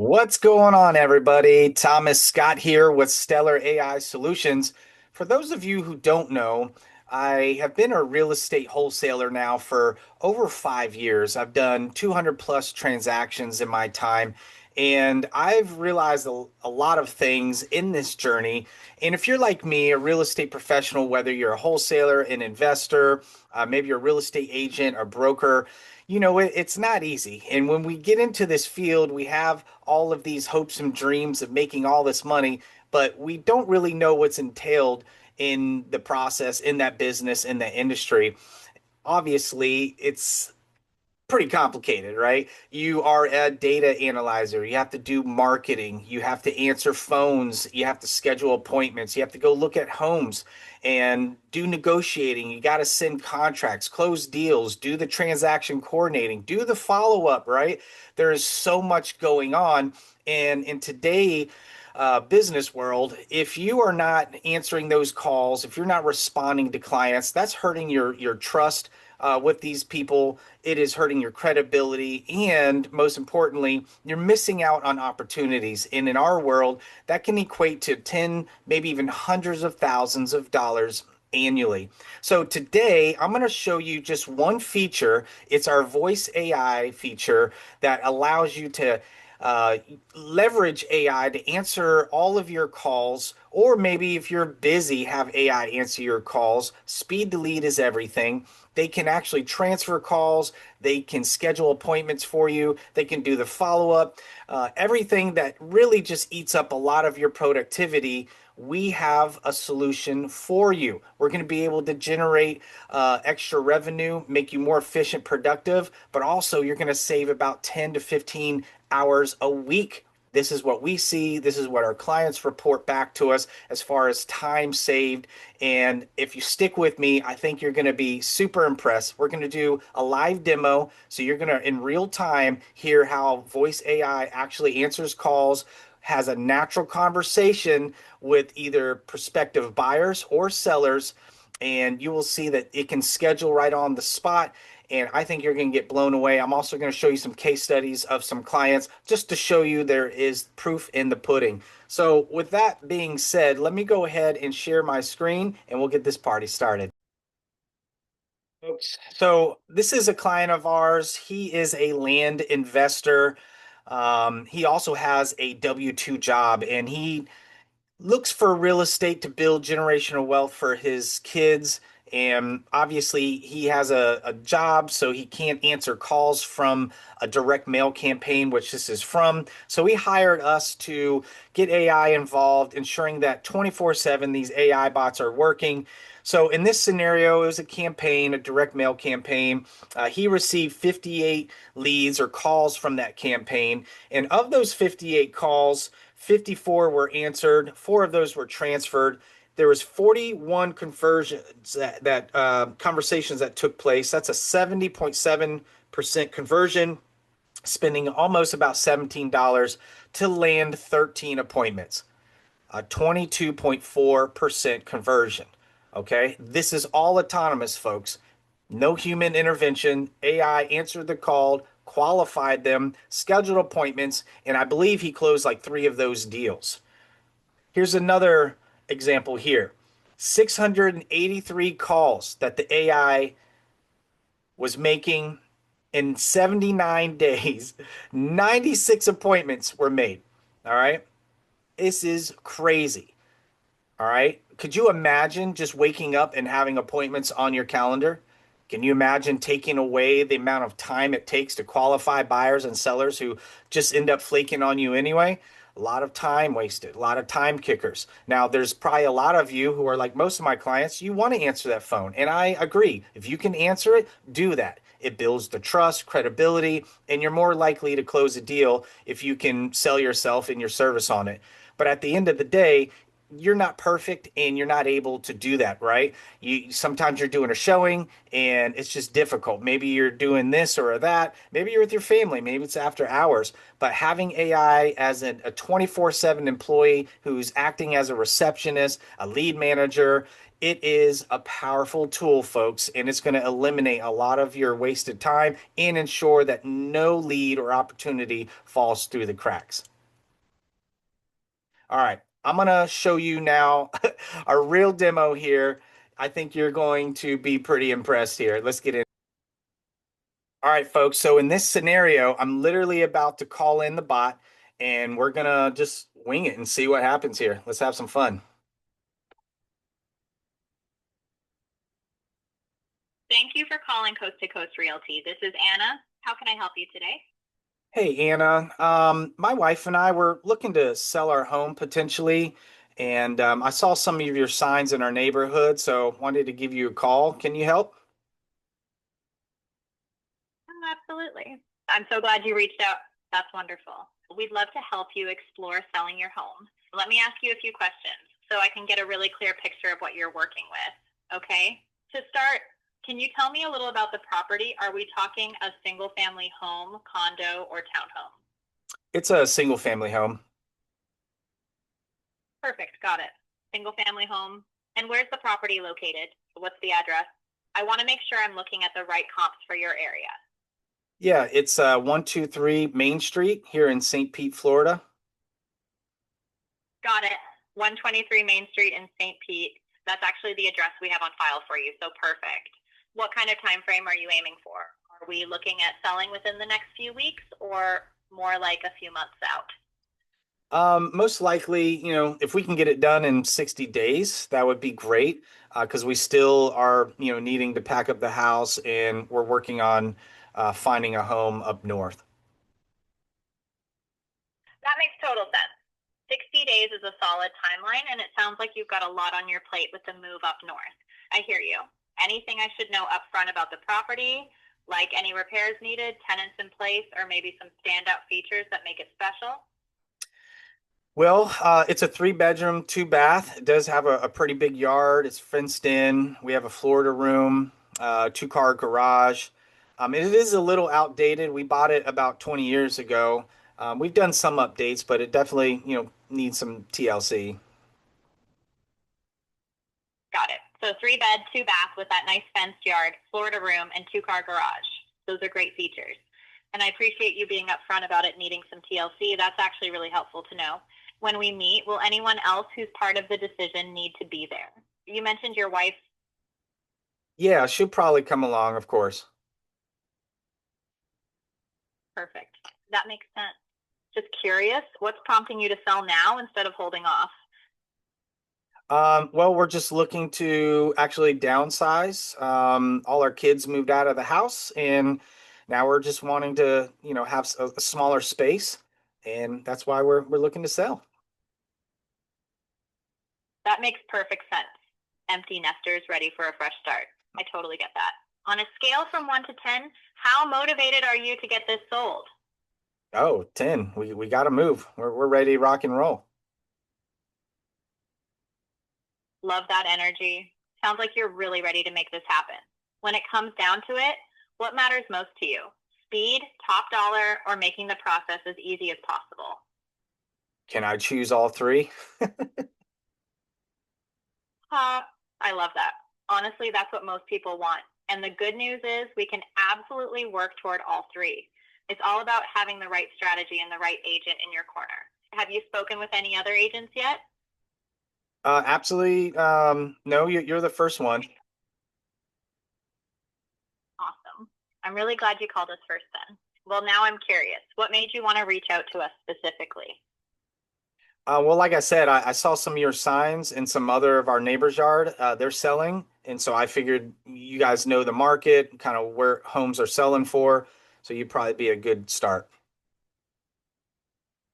What's going on, everybody? Thomas Scott here with Stellar AI Solutions. For those of you who don't know, I have been a real estate wholesaler now for over 5 years. I've done 200 plus transactions in my time, and I've realized a lot of things in this journey. And if you're like me, a real estate professional, whether you're a wholesaler, an investor, maybe you're a real estate agent, a broker, it's not easy. And when we get into this field, we have all of these hopes and dreams of making all this money, but we don't really know what's entailed in the process, in that business, in that industry. Obviously, it's pretty complicated, right? You are a data analyzer. You have to do marketing. You have to answer phones. You have to schedule appointments. You have to go look at homes and do negotiating. You got to send contracts, close deals, do the transaction coordinating, do the follow up, right? There is so much going on. And in today, business world, if you are not answering those calls, if you're not responding to clients, that's hurting your trust with these people. It is hurting your credibility, and most importantly, you're missing out on opportunities. And in our world, that can equate to 10, maybe even hundreds of thousands of dollars annually. So today, I'm going to show you just one feature. It's our voice AI feature that allows you to uh, leverage AI to answer all of your calls, or maybe if you're busy, have AI answer your calls. Speed to lead is everything. They can actually transfer calls, they can schedule appointments for you, they can do the follow up, everything that really just eats up a lot of your productivity. We have a solution for you. We're going to be able to generate extra revenue, make you more efficient, productive, but also you're going to save about 10 to 15 hours a week. This is what we see. This is what our clients report back to us as far as time saved. And if you stick with me, I think you're going to be super impressed. We're going to do a live demo. So you're going to, in real time, hear how voice AI actually answers calls, has a natural conversation with either prospective buyers or sellers. And you will see that it can schedule right on the spot, and I think you're going to get blown away. I'm also going to show you some case studies of some clients just to show you there is proof in the pudding. So, with that being said, let me go ahead and share my screen and we'll get this party started. Folks, so this is a client of ours. He is a land investor. He also has a W-2 job, and he looks for real estate to build generational wealth for his kids. And obviously, he has a job, so he can't answer calls from a direct mail campaign, which this is from. So he hired us to get AI involved, ensuring that 24/7 these AI bots are working. So in this scenario, it was a campaign, a direct mail campaign. He received 58 leads or calls from that campaign. And of those 58 calls, 54 were answered, four of those were transferred. There was 41 conversions that conversations that took place. That's a 70.7% conversion, spending almost about $17 to land 13 appointments, a 22.4% conversion. Okay, this is all autonomous, folks. No human intervention. AI answered the call, qualified them, scheduled appointments, and I believe he closed like three of those deals. Here's another example here. 683 calls that the AI was making in 79 days. 96 appointments were made. All right. This is crazy. All right. Could you imagine just waking up and having appointments on your calendar? Can you imagine taking away the amount of time it takes to qualify buyers and sellers who just end up flaking on you anyway? A lot of time wasted, a lot of time kickers. Now, there's probably a lot of you who are like most of my clients, you want to answer that phone. And I agree. If you can answer it, do that. It builds the trust, credibility, and you're more likely to close a deal if you can sell yourself and your service on it. But at the end of the day, you're not perfect and you're not able to do that, right? You sometimes you're doing a showing and it's just difficult. Maybe you're doing this or that. Maybe you're with your family. Maybe it's after hours. But having AI as a 24/7 employee who's acting as a receptionist, a lead manager, it is a powerful tool, folks, and it's going to eliminate a lot of your wasted time and ensure that no lead or opportunity falls through the cracks. All right, I'm gonna show you now a real demo here. I think you're going to be pretty impressed here. Let's get in. All right, folks. So in this scenario, I'm literally about to call in the bot and we're gonna just wing it and see what happens here. Let's have some fun. Thank you for calling Coast to Coast Realty. This is Anna. How can I help you today? Hey, Anna. My wife and I were looking to sell our home potentially, and I saw some of your signs in our neighborhood, so wanted to give you a call. Can you help? Oh, absolutely. I'm so glad you reached out. That's wonderful. We'd love to help you explore selling your home. Let me ask you a few questions so I can get a really clear picture of what you're working with. Okay? To start, can you tell me a little about the property? Are we talking a single family home, condo, or townhome? It's a single family home. Perfect. Got it. Single family home. And where's the property located? What's the address? I want to make sure I'm looking at the right comps for your area. Yeah, it's 123 Main Street here in St. Pete, Florida. Got it. 123 Main Street in St. Pete. That's actually the address we have on file for you, so perfect. What kind of time frame are you aiming for? Are we looking at selling within the next few weeks or more like a few months out? Most likely, if we can get it done in 60 days, that would be great. Because we still are, needing to pack up the house and we're working on finding a home up north. That makes total sense. 60 days is a solid timeline, and it sounds like you've got a lot on your plate with the move up north. I hear you. Anything I should know up front about the property, like any repairs needed, tenants in place, or maybe some standout features that make it special? Well, it's a three-bedroom, two bath. It does have a pretty big yard. It's fenced in. We have a Florida room, two-car garage. It is a little outdated. We bought it about 20 years ago. We've done some updates, but it definitely, needs some TLC. Got it. So 3 bed, two bath with that nice fenced yard, Florida room, and two-car garage. Those are great features. And I appreciate you being upfront about it needing some TLC. That's actually really helpful to know. When we meet, will anyone else who's part of the decision need to be there? You mentioned your wife. Yeah, she'll probably come along, of course. Perfect. That makes sense. Just curious, what's prompting you to sell now instead of holding off? Well, we're just looking to actually downsize. All our kids moved out of the house, and now we're just wanting to, have a smaller space, and that's why we're looking to sell. That makes perfect sense. Empty nesters ready for a fresh start. I totally get that. On a scale from 1 to 10, how motivated are you to get this sold? Oh, 10. We got to move. We're ready to rock and roll. Love that energy. Sounds like you're really ready to make this happen. When it comes down to it, what matters most to you? Speed, top dollar, or making the process as easy as possible? Can I choose all three? I love that. Honestly, that's what most people want. And the good news is we can absolutely work toward all three. It's all about having the right strategy and the right agent in your corner. Have you spoken with any other agents yet? Absolutely. No, you're the first one. Awesome. I'm really glad you called us first then. Well, now I'm curious. What made you want to reach out to us specifically? Well, like I said, I saw some of your signs in some other of our neighbors' yard. They're selling, and so I figured you guys know the market, kind of where homes are selling for, so you'd probably be a good start.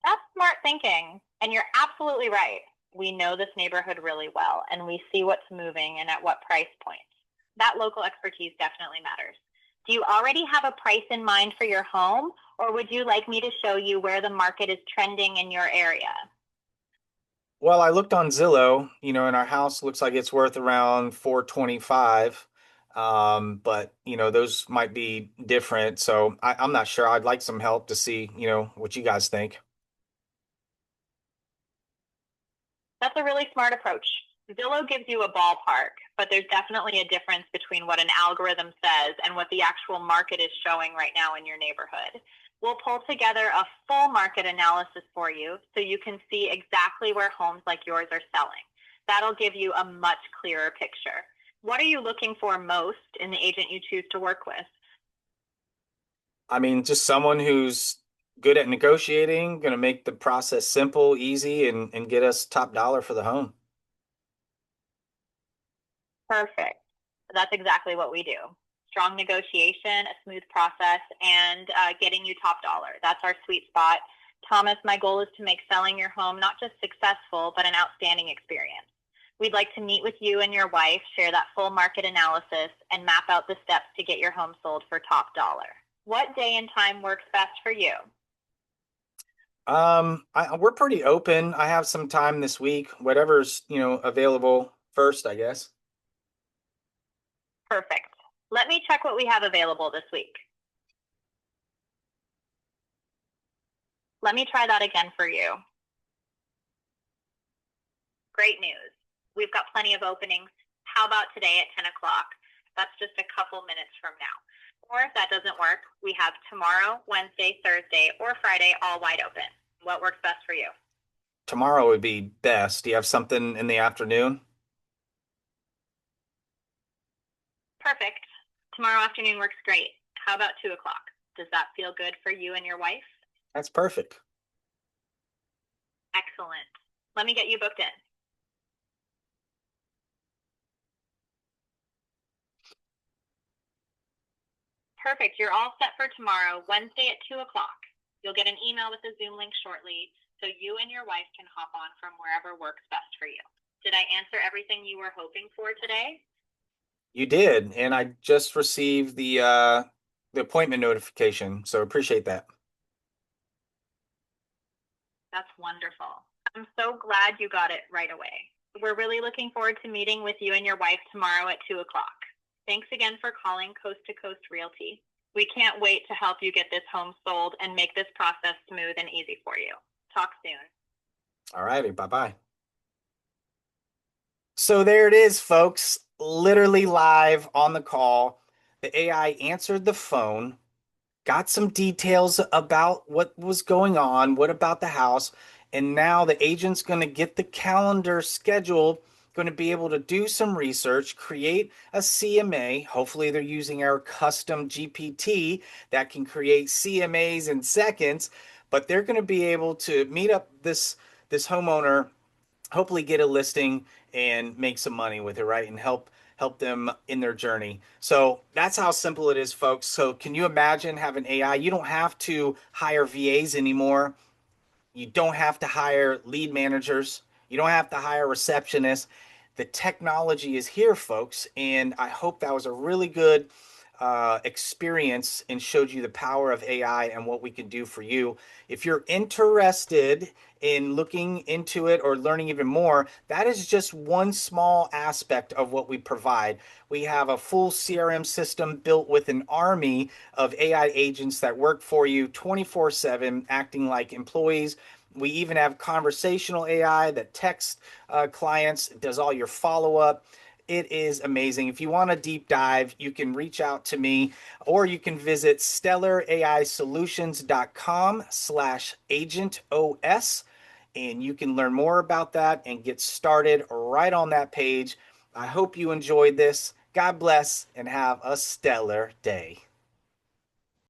That's smart thinking. And you're absolutely right. We know this neighborhood really well, and we see what's moving and at what price points. That local expertise definitely matters. Do you already have a price in mind for your home, or would you like me to show you where the market is trending in your area? Well, I looked on Zillow, and our house looks like it's worth around 425. But those might be different. So I'm not sure. I'd like some help to see, what you guys think. That's a really smart approach. Zillow gives you a ballpark, but there's definitely a difference between what an algorithm says and what the actual market is showing right now in your neighborhood. We'll pull together a full market analysis for you so you can see exactly where homes like yours are selling. That'll give you a much clearer picture. What are you looking for most in the agent you choose to work with? I mean, just someone who's good at negotiating, going to make the process simple, easy, and get us top dollar for the home. Perfect. That's exactly what we do. Strong negotiation, a smooth process, and getting you top dollar. That's our sweet spot. Thomas, my goal is to make selling your home not just successful, but an outstanding experience. We'd like to meet with you and your wife, share that full market analysis, and map out the steps to get your home sold for top dollar. What day and time works best for you? We're pretty open. I have some time this week, whatever's, available first, I guess. Perfect. Let me check what we have available this week. Let me try that again for you. Great news. We've got plenty of openings. How about today at 10 o'clock? That's just a couple minutes from now. Or if that doesn't work, we have tomorrow, Wednesday, Thursday, or Friday all wide open. What works best for you? Tomorrow would be best. Do you have something in the afternoon? Perfect. Tomorrow afternoon works great. How about 2 o'clock? Does that feel good for you and your wife? That's perfect. Excellent. Let me get you booked in. Perfect. You're all set for tomorrow, Wednesday at 2 o'clock. You'll get an email with a Zoom link shortly so you and your wife can hop on from wherever works best for you. Did I answer everything you were hoping for today? You did, and I just received the appointment notification, so appreciate that. That's wonderful. I'm so glad you got it right away. We're really looking forward to meeting with you and your wife tomorrow at 2 o'clock. Thanks again for calling Coast to Coast Realty. We can't wait to help you get this home sold and make this process smooth and easy for you. Talk soon. All righty, bye-bye. So there it is, folks. Literally live on the call. The AI answered the phone, got some details about what was going on, what about the house, and now the agent's going to get the calendar scheduled, going to be able to do some research, create a CMA. Hopefully, they're using our custom GPT that can create CMAs in seconds, but they're going to be able to meet up this homeowner, hopefully get a listing and make some money with it, right? And help them in their journey. So that's how simple it is, folks. So can you imagine having AI? You don't have to hire VAs anymore. You don't have to hire lead managers. You don't have to hire receptionists. The technology is here, folks, and I hope that was a really good experience and showed you the power of AI and what we can do for you. If you're interested in looking into it or learning even more, that is just one small aspect of what we provide. We have a full CRM system built with an army of AI agents that work for you 24/7, acting like employees. We even have conversational AI that texts clients, does all your follow up. It is amazing. If you want a deep dive, you can reach out to me or you can visit stellaraisolutions.com/agentos and you can learn more about that and get started right on that page. I hope you enjoyed this. God bless and have a stellar day.